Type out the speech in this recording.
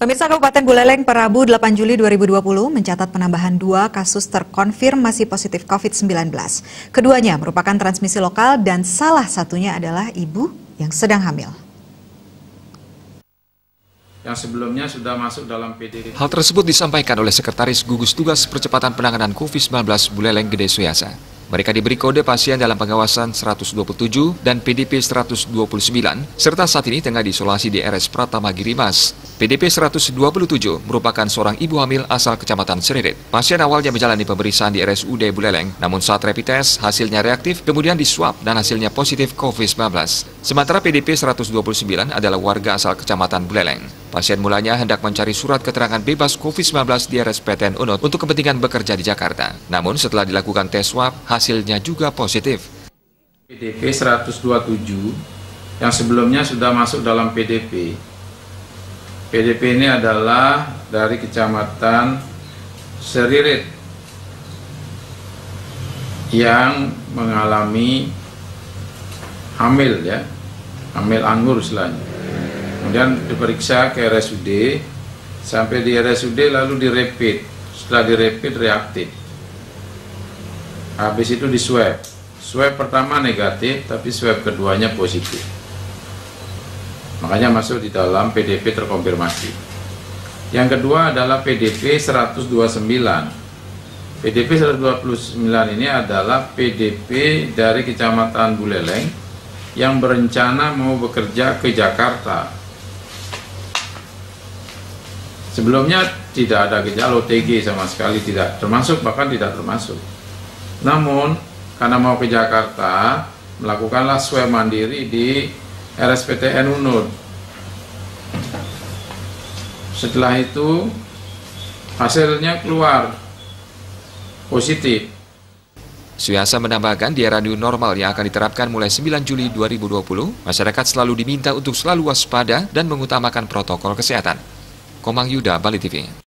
Pemirsa, Kabupaten Buleleng per Rabu 8 Juli 2020 mencatat penambahan 2 kasus terkonfirmasi positif COVID-19. Keduanya merupakan transmisi lokal dan salah satunya adalah ibu yang sedang hamil. Yang sebelumnya sudah masuk dalam PDP. Hal tersebut disampaikan oleh Sekretaris Gugus Tugas Percepatan Penanganan COVID-19 Buleleng Gede Suyasa. Mereka diberi kode pasien dalam pengawasan 127 dan PDP 129, serta saat ini tengah diisolasi di RS Pratama Girimas. PDP 127 merupakan seorang ibu hamil asal Kecamatan Seririt. Pasien awalnya menjalani pemeriksaan di RSUD Buleleng, namun saat rapid test hasilnya reaktif, kemudian diswab dan hasilnya positif COVID-19. Sementara PDP 129 adalah warga asal Kecamatan Buleleng. Pasien mulanya hendak mencari surat keterangan bebas COVID-19 di RSPTN Unut untuk kepentingan bekerja di Jakarta. Namun setelah dilakukan tes swab, hasilnya juga positif. PDP 127 yang sebelumnya sudah masuk dalam PDP. PDP ini adalah dari Kecamatan Seririt yang mengalami hamil, hamil anggur istilahnya. Kemudian diperiksa ke RSUD, sampai di RSUD lalu direpit. Setelah direpit reaktif. Habis itu di swab. Swab pertama negatif, tapi swab keduanya positif. Makanya masuk di dalam PDP terkonfirmasi. Yang kedua adalah PDP 129. PDP 129 ini adalah PDP dari Kecamatan Buleleng yang berencana mau bekerja ke Jakarta. Sebelumnya tidak ada gejala OTG sama sekali, tidak termasuk, bahkan tidak termasuk. Namun karena mau ke Jakarta, melakukanlah swab mandiri di RSPTN Unut. Setelah itu hasilnya keluar positif. Suyasa menambahkan di era new normal yang akan diterapkan mulai 9 Juli 2020, masyarakat selalu diminta untuk selalu waspada dan mengutamakan protokol kesehatan. Komang Yuda, Bali TV.